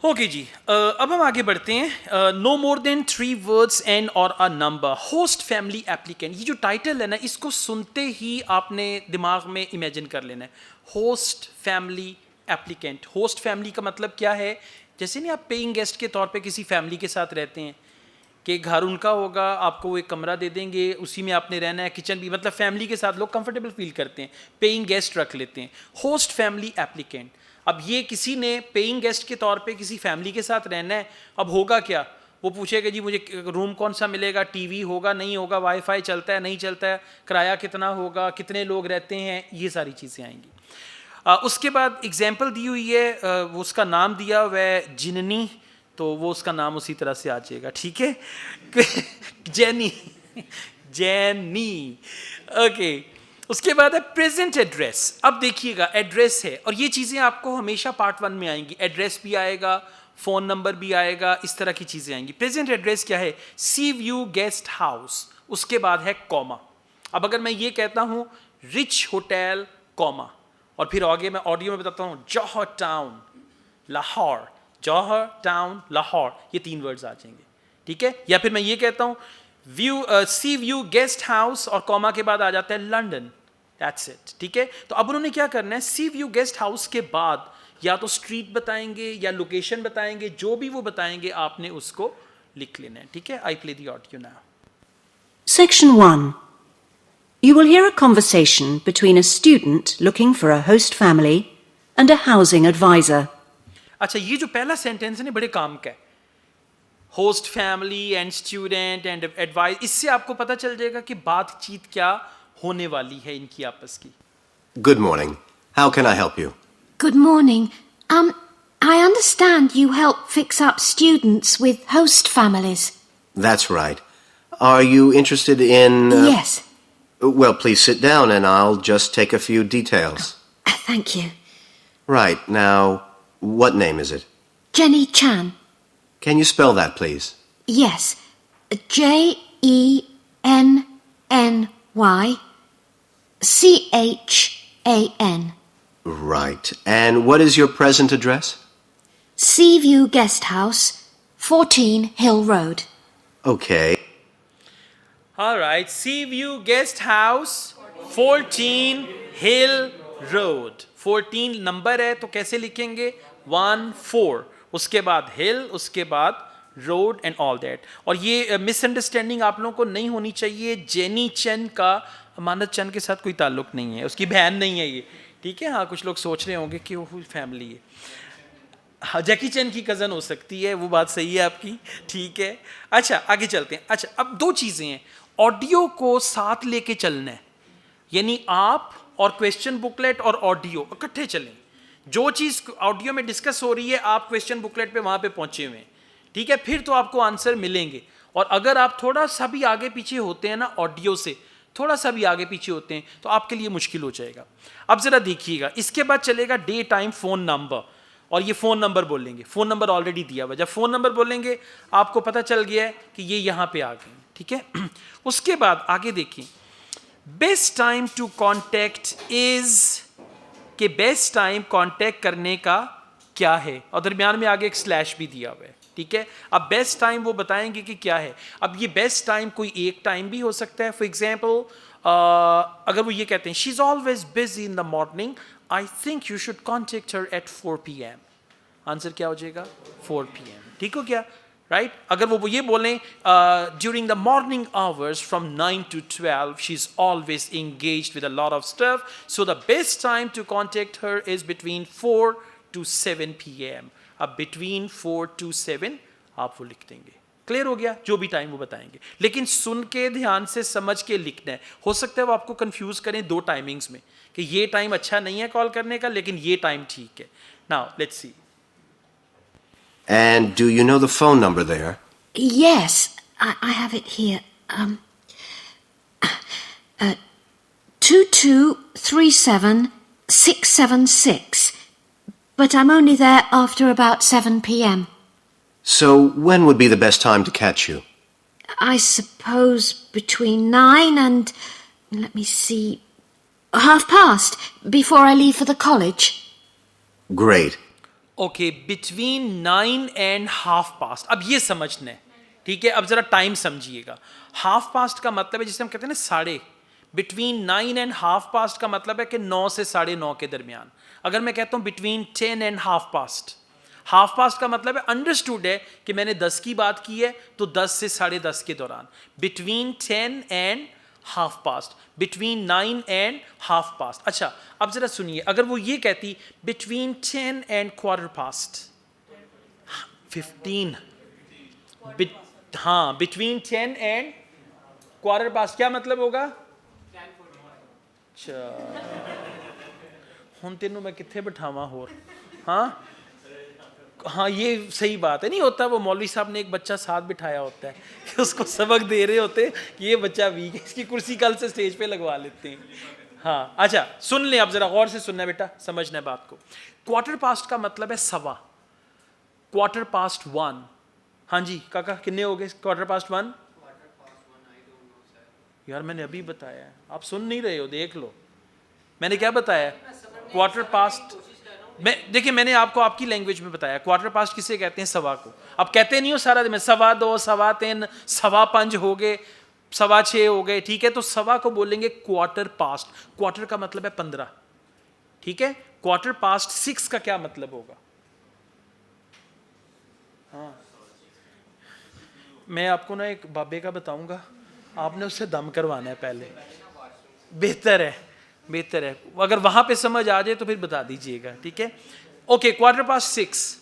Okay जी, अब हम आगे बढ़ते हैं. No more than 3 words and और a number. Host family applicant. ये जो टाइटल है ना, इसको सुनते ही आपने दिमाग में इमेजिन कर लेना है. Host family applicant. Host family का मतलब क्या है? जैसे नहीं आप पेइंग गेस्ट के तौर पे किसी फैमिली के साथ रहते हैं कि घर उनका होगा, आपको वो एक कमरा दे देंगे, उसी में आपने रहना है, किचन भी, मतलब फैमिली के साथ लोग कंफर्टेबल फील करते हैं, पेइंग गेस्ट रख लेते हैं. Host family applicant. अब ये किसी ने पेइंग गेस्ट के तौर पे किसी फैमिली के साथ रहना है. अब होगा क्या? वो पूछेगा जी मुझे रूम कौन सा मिलेगा, टीवी होगा नहीं होगा, वाईफाई चलता है नहीं चलता है, किराया कितना होगा, कितने लोग रहते हैं, ये सारी चीज़ें आएंगी. उसके बाद एग्जाम्पल दी हुई है, वो उसका नाम दिया हुआ है जिननी, तो वो उसका नाम उसी तरह से आ जाएगा. ठीक है. जेनी. जेनी. ओके. उसके बाद है प्रेजेंट एड्रेस. अब देखिएगा एड्रेस है, और ये चीज़ें आपको हमेशा पार्ट 1 में आएंगी. एड्रेस भी आएगा, फ़ोन नंबर भी आएगा, इस तरह की चीज़ें आएंगी. प्रेजेंट एड्रेस क्या है? सी व्यू गेस्ट हाउस. उसके बाद है कॉमा. अब अगर मैं ये कहता हूँ रिच होटल कॉमा, और फिर आगे मैं ऑडियो में बताता हूँ जौहर टाउन लाहौर. जौहर टाउन लाहौर, ये 3 वर्ड्स आ जाएंगे. ठीक है. या फिर मैं ये कहता हूँ सी व्यू गेस्ट हाउस, और कॉमा के बाद आ जाता है लंदन. That's it. ठीक है. तो अब उन्होंने क्या करना है, सी व्यू गेस्ट हाउस के बाद या तो स्ट्रीट बताएंगे या लोकेशन बताएंगे, जो भी वो बताएंगे आपने उसको लिख लेना है. ठीक है. I play the audio now. Section 1. You will hear a conversation between a student looking for a host family and a housing advisor. अच्छा, ये जो पहला सेंटेंस है ना, बड़े काम का है. Host family and student and advice. इससे आपको पता चल जाएगा कि बातचीत क्या होने वाली है इनकी आपस की. Good morning. How can I help you? Good morning. I understand you help fix up students with host families. That's right. Are you interested in... Yes. Well, please sit down and I'll just take a few details. Thank you. Right. Now, what name is it? Jenny Chan. Can you spell that, please? Yes. JENNYCHAN. Right. And what is your present address? Seaview Guest House, 14 Hill Road. Okay. All right. Sea View Guest House, 14 Hill Road. 14 number है तो कैसे लिखेंगे? 14. उसके बाद हिल, उसके बाद road and all that. और ये मिसअंडरस्टैंडिंग आप लोगों को नहीं होनी चाहिए. जेनी चंद का अमानत चंद के साथ कोई ताल्लुक नहीं है, उसकी बहन नहीं है ये. ठीक है. हाँ, कुछ लोग सोच रहे होंगे कि वो फैमिली है. हाँ, जैकी चैन की कज़न हो सकती है, वो बात सही है आपकी. ठीक है. अच्छा, आगे चलते हैं. अच्छा, अब 2 चीज़ें हैं. ऑडियो को साथ लेके चलना है, यानी आप और क्वेश्चन बुकलेट और ऑडियो इकट्ठे चलें. जो चीज़ ऑडियो में डिस्कस हो रही है, आप क्वेश्चन बुकलेट पे वहाँ पे पहुँचे हुए हैं. ठीक है. फिर तो आपको आंसर मिलेंगे. और अगर आप थोड़ा सा भी आगे पीछे होते हैं ना, ऑडियो से थोड़ा सा भी आगे पीछे होते हैं, तो आपके लिए मुश्किल हो जाएगा. अब ज़रा देखिएगा. इसके बाद चलेगा डे टाइम फ़ोन नंबर, और ये फ़ोन नंबर बोलेंगे. फ़ोन नंबर ऑलरेडी दिया हुआ. जब फ़ोन नंबर बोलेंगे आपको पता चल गया है कि ये यहाँ पे आ गए. ठीक है. उसके बाद आगे देखिए. Best time to contact is, कि बेस्ट टाइम कॉन्टैक्ट करने का क्या है, और दरमियान में आगे एक स्लैश भी दिया हुआ है. ठीक है. अब बेस्ट टाइम वो बताएंगे कि क्या है. अब ये बेस्ट टाइम कोई एक टाइम भी हो सकता है. फॉर एग्जाम्पल अगर वो ये कहते हैं she is always busy in the morning, I think you should contact her at 4 PM. Answer क्या हो जाएगा? 4 PM. ठीक हो क्या? राइट. अगर वो ये बोलें during the morning hours from 9 to 12 she is always engaged with a lot of stuff, so the best time to contact her is between 4 to 7 PM. अब बिटवीन 4 to 7 आप वो लिख देंगे. क्लियर हो गया? जो भी टाइम वो बताएंगे, लेकिन सुन के ध्यान से समझ के लिखना है. हो सकता है वो आपको कंफ्यूज करें 2 टाइमिंग्स में कि ये टाइम अच्छा नहीं है कॉल करने का, लेकिन ये टाइम ठीक है. Now let's see. And do you know the phone number there? Yes, I have it here. 2237676. But I'm only there after about 7 PM. So when would be the best time to catch you? I suppose between 9 and, let me see, 1:30, before I leave for the college. Great. Okay, between 9 and half past. अब ये समझना है, ठीक है. अब जरा time समझिएगा. Half past का मतलब है जिसे हम कहते हैं ना साढ़े. बिटवीन 9 एंड हाफ पास्ट का मतलब है कि 9 से 9:30 के दरमियान. अगर मैं कहता हूँ बिटवीन 10 एंड हाफ पास्ट का मतलब है अंडरस्टूड है कि मैंने 10 की बात की है तो 10 से 10:30 के दौरान. Between 10 and half past, between 9 and half past. अच्छा, अब जरा सुनिए, अगर वो ये कहती बिटवीन 10 एंड क्वार्टर पास्ट 15, हाँ, बिटवीन 10 एंड क्वार्टर पास्ट क्या मतलब होगा? अच्छा, हुन तेनों मैं किथे बिठावा होर. हाँ हाँ, ये सही बात है. नहीं होता वो मौलवी साहब ने एक बच्चा साथ बिठाया होता है कि उसको सबक दे रहे होते कि ये बच्चा वीक है, इसकी कुर्सी कल से स्टेज पे लगवा लेते हैं. हाँ, अच्छा सुन लें, अब जरा गौर से सुनना है बेटा, समझना है बात को. क्वार्टर पास्ट का मतलब है सवा. Quarter past 1. हाँ जी काका, कितने हो गए क्वार्टर पास्ट 1? यार मैंने अभी बताया है, आप सुन नहीं रहे हो, देख लो मैंने क्या बताया. क्वार्टर पास्ट, मैं देखिए मैंने आपको आपकी लैंग्वेज में बताया. क्वार्टर पास्ट किसे कहते हैं? सवा को. अब कहते नहीं हो सारा दिन में 2:15, 3:15, 5:15 हो गए, 6:15 हो गए, ठीक है. तो सवा को बोलेंगे क्वार्टर पास्ट. क्वार्टर का मतलब है 15, ठीक है. क्वार्टर पास्ट 6 का क्या मतलब होगा? हाँ, मैं आपको ना एक बाबे का बताऊंगा, आपने उससे दम करवाना है पहले. बेहतर है, बेहतर है. अगर वहां पे समझ आ जाए तो फिर बता दीजिएगा, ठीक है. Okay, quarter past 6.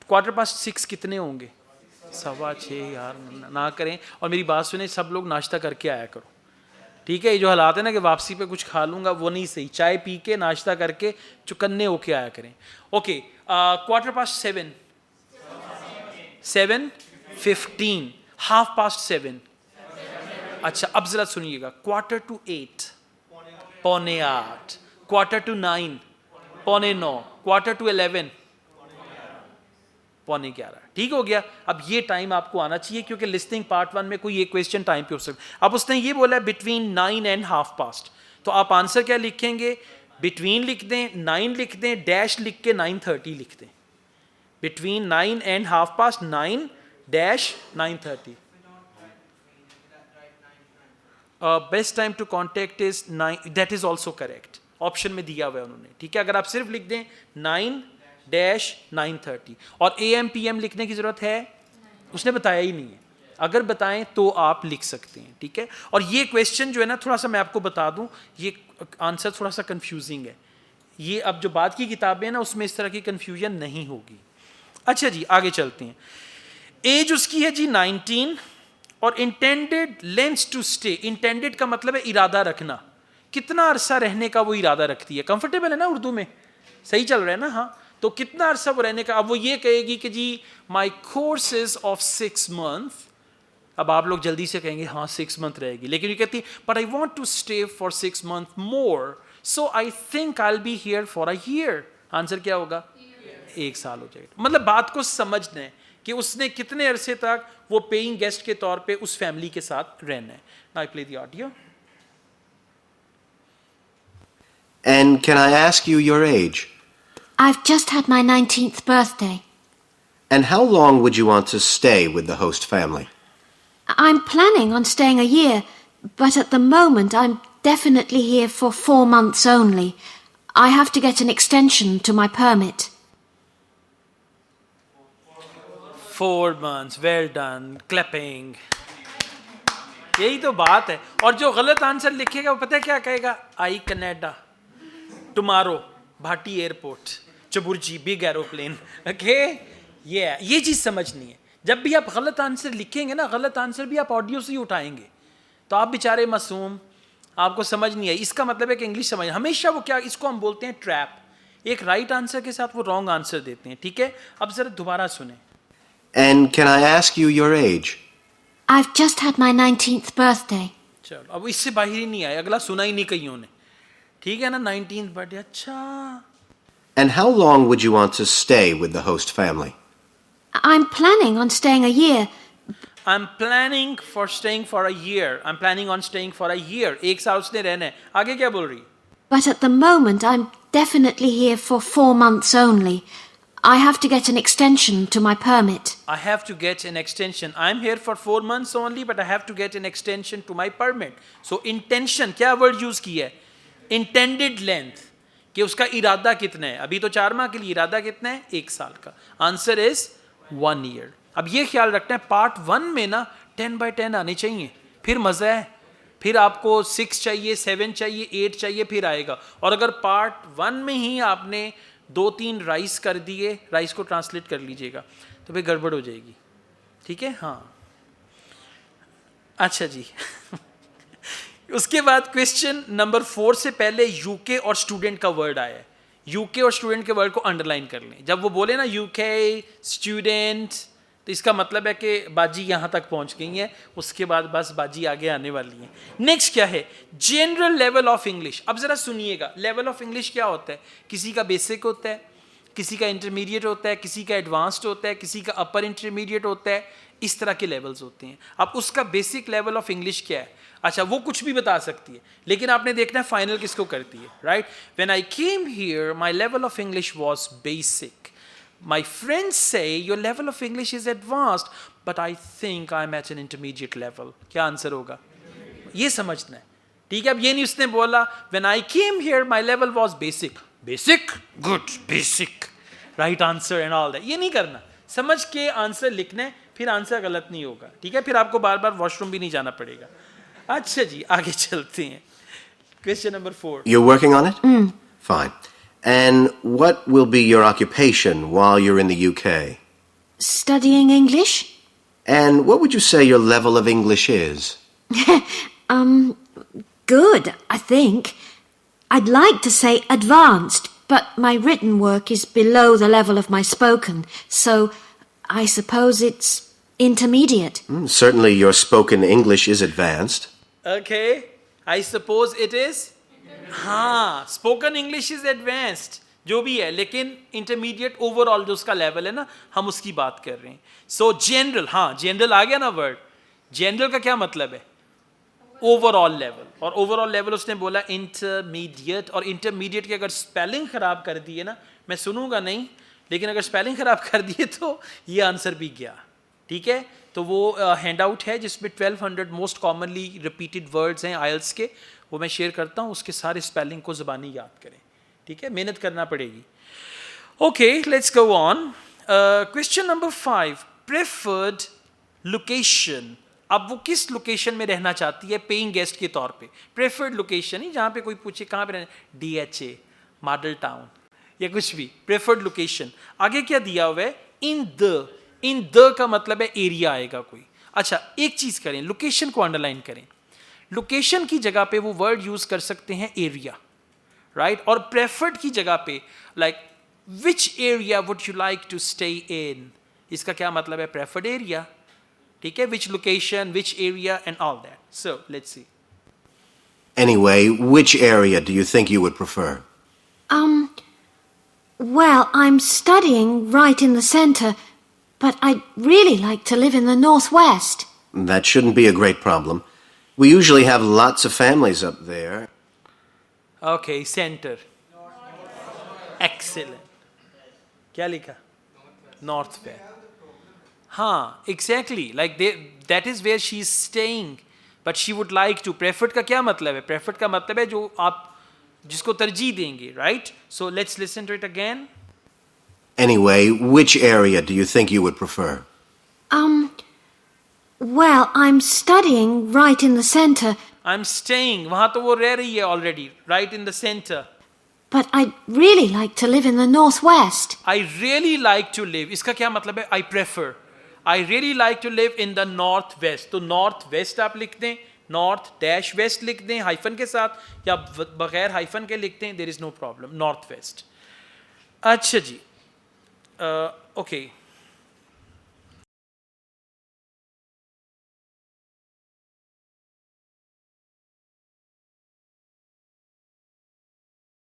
Quarter past 6 कितने होंगे? 6:15. यार ना करें, और मेरी बात सुने, सब लोग नाश्ता करके आया करो, ठीक है. ये जो हालात है ना कि वापसी पे कुछ खा लूंगा, वो नहीं सही. चाय पी के नाश्ता करके चुकन्ने होके आया करें. Okay, quarter past 7, 7:15, half past 7. अच्छा, अब जरा सुनिएगा. Quarter to 8, 7:45. Quarter to 9, 9:15. Quarter to 11, 11:15. ठीक हो गया. अब ये टाइम आपको आना चाहिए क्योंकि लिस्टिंग पार्ट 1 में कोई ये क्वेश्चन टाइम पे हो सकता. अब उसने ये बोला बिटवीन 9 एंड हाफ पास्ट, तो आप आंसर क्या लिखेंगे? बिटवीन लिख दें, 9 लिख दें, डैश लिख के 9:30 लिख दें. Between 9 and half past 9 dash 9:30. Best time to contact is 9, that is also correct. Option में दिया हुआ है उन्होंने, ठीक है. अगर आप सिर्फ लिख दें 9 डैश 9:30, और AM PM लिखने की जरूरत है? उसने बताया ही नहीं है. अगर बताएं तो आप लिख सकते हैं, ठीक है. और ये क्वेश्चन जो है ना, थोड़ा सा मैं आपको बता दूं, ये आंसर थोड़ा सा कंफ्यूजिंग है. ये अब जो बात की किताबें हैं ना, उसमें इस तरह की कंफ्यूजन नहीं होगी. अच्छा जी, आगे चलते हैं. एज उसकी है जी 19, और intended length to stay. Intended का मतलब है इरादा रखना, कितना अरसा रहने का वो इरादा रखती है. कंफर्टेबल है ना उर्दू में, सही चल रहा है ना? हाँ, तो कितना अरसा वो रहने का. अब वो ये कहेगी कि जी my course is of 6 month. अब आप लोग जल्दी से कहेंगे हाँ 6 मंथ रहेगी, लेकिन ये कहती but I want to stay for 6 month more, so I think I will be here for a year. Answer क्या होगा? 1 साल हो जाएगा. मतलब बात को समझना है कि उसने कितने अरसे तक वो पेइंग गेस्ट के तौर पे उस फैमिली के साथ रहना है. Now I play the audio. And can I ask you your age? I've just had my 19th birthday. And how long would you want to stay with the host family? I'm planning on staying a year, but at the moment I'm definitely here for 4 months only. I have to get an extension to my permit. 4 months, well done, clapping. यही तो बात है. और जो गलत answer लिखेगा वो पता है क्या कहेगा? I Canada tomorrow, Bhati airport, Chauburji, big aeroplane. Okay, ये चीज समझनी है. जब भी आप गलत आंसर लिखेंगे ना, गलत आंसर भी आप ऑडियो से ही उठाएंगे, तो आप बेचारे मासूम, आपको समझ नहीं है. इसका मतलब है कि इंग्लिश समझ, हमेशा वो क्या, इसको हम बोलते हैं ट्रैप. एक राइट आंसर के साथ वो रॉन्ग आंसर देते हैं, ठीक है. अब जरा दोबारा सुने. And can I ask you your age? I've just had my 19th birthday. चलो, अब इससे बाहर ही नहीं आए, अगला सुना ही नहीं कईयों ने, ठीक है ना. 19th birthday. अच्छा, And how long would you want to stay with the host family? I'm planning on staying a year. I'm planning for staying for a year. I'm planning on staying for a year. 1 साल उसने रहना है. आगे क्या बोल रही? But at the moment I'm definitely here for 4 months only. I have to get an extension to my permit. I have to get an extension. I'm here for 4 months only, but I have to get an extension to my permit. So intention, क्या word use किया है? Intended length, कि उसका इरादा कितना है. अभी तो 4 माह के लिए इरादा कितना है? 1 साल का. Answer is 1 year. अब ये ख्याल रखना है, पार्ट 1 में ना 10/10 आने चाहिए, फिर मज़ा है. फिर आपको 6 चाहिए, 7 चाहिए, 8 चाहिए, फिर आएगा. और अगर पार्ट 1 में ही आपने 2-3 राइस कर दिए, राइस को ट्रांसलेट कर लीजिएगा, तो फिर गड़बड़ हो जाएगी. ठीक है, हाँ. अच्छा जी. उसके बाद क्वेश्चन नंबर 4 से पहले यूके और स्टूडेंट का वर्ड आया है. यूके और स्टूडेंट के वर्ड को अंडरलाइन कर लें. जब वो बोले ना यूके स्टूडेंट, तो इसका मतलब है कि बाजी यहाँ तक पहुँच गई है, उसके बाद बस बाजी आगे आने वाली है. नेक्स्ट क्या है? General level of English. अब ज़रा सुनिएगा, लेवल ऑफ इंग्लिश क्या होता है? किसी का बेसिक होता है, किसी का इंटरमीडिएट होता है, किसी का एडवांस्ड होता है, किसी का अपर इंटरमीडिएट होता है. इस तरह के लेवल्स होते हैं. अब उसका बेसिक लेवल ऑफ इंग्लिश क्या है? अच्छा, वो कुछ भी बता सकती है, लेकिन आपने देखना है फाइनल किसको करती है. Right? When I came here my level of English was basic. My friends say your level of English is advanced, but I think I'm at an intermediate level. क्या आंसर होगा? ये समझना है. ठीक है, अब ये नहीं उसने बोला when I came here my level was basic. Basic? Good. Basic. Right answer and all that. ये नहीं करना. समझ के आंसर लिखना है, फिर आंसर गलत नहीं होगा. ठीक है, फिर आपको बार बार वॉशरूम भी नहीं जाना पड़ेगा. अच्छा जी, आगे चलते हैं. Question number 4. You're working on it? Fine. And what will be your occupation while you're in the UK? Studying English? And what would you say your level of English is? Good, I think. I'd like to say advanced, but my written work is below the level of my spoken, so I suppose it's intermediate. Certainly your spoken English is advanced. Okay, I suppose it is. हाँ, spoken English is advanced, जो भी है, लेकिन intermediate overall जो उसका level है ना, हम उसकी बात कर रहे हैं. सो जनरल, हाँ जनरल आ गया ना वर्ड. जनरल का क्या मतलब है? Overall level. और ओवरऑल लेवल उसने बोला इंटरमीडिएट. और इंटरमीडिएट की अगर स्पेलिंग खराब कर दी है ना, मैं सुनूंगा नहीं, लेकिन अगर स्पेलिंग खराब कर दिए तो ये आंसर भी गया. ठीक है, तो वो हैंड आउट है जिसमें 1200 मोस्ट कॉमनली रिपीटेड वर्ड्स हैं आइल्स के, वो मैं शेयर करता हूँ. उसके सारे स्पेलिंग को ज़बानी याद करें. ठीक है, मेहनत करना पड़ेगी. Okay, let's go on. Question number 5, preferred location. अब वो किस लोकेशन में रहना चाहती है पेइंग गेस्ट के तौर पे? प्रेफर्ड लोकेशन ही, जहाँ पे कोई पूछे कहाँ पे रहना, DHA, मॉडल टाउन या कुछ भी. Preferred location. आगे क्या दिया हुआ है? इन द का मतलब है एरिया आएगा कोई. अच्छा, एक चीज़ करें, लोकेशन को अंडरलाइन करें. लोकेशन की जगह पे वो वर्ड यूज कर सकते हैं एरिया, राइट? और प्रेफर्ड की जगह पे like which area would you like to stay in, इसका क्या मतलब है? Preferred area. ठीक है, which location, which area and all that. So let's see. Anyway, which area do you think you would prefer? Well, I'm studying right in the centre, but I'd really like to live in the northwest. That shouldn't be a great problem. We usually have lots of families up there. Okay, center. Excellent. क्या लिखा? Northwest. हाँ, exactly. Like that is where she is staying. But she would like to. Preferred का क्या मतलब है? Preferred का मतलब है जो आप जिसको तरजीह देंगे, right? So let's listen to it again. Anyway, which area do you think you would prefer? Well, I'm studying right in the centre. I'm staying. वहाँ तो वो रह रही है already. Right in the center. But I'd really like to live in the northwest. I really like to live. इसका क्या मतलब है? I prefer. I really like to live in the northwest. तो northwest आप लिख दें, north dash west लिख दें हाइफन के साथ, या बगैर हाइफन के लिखते हैं, there is no problem. Northwest. अच्छा जी. Okay.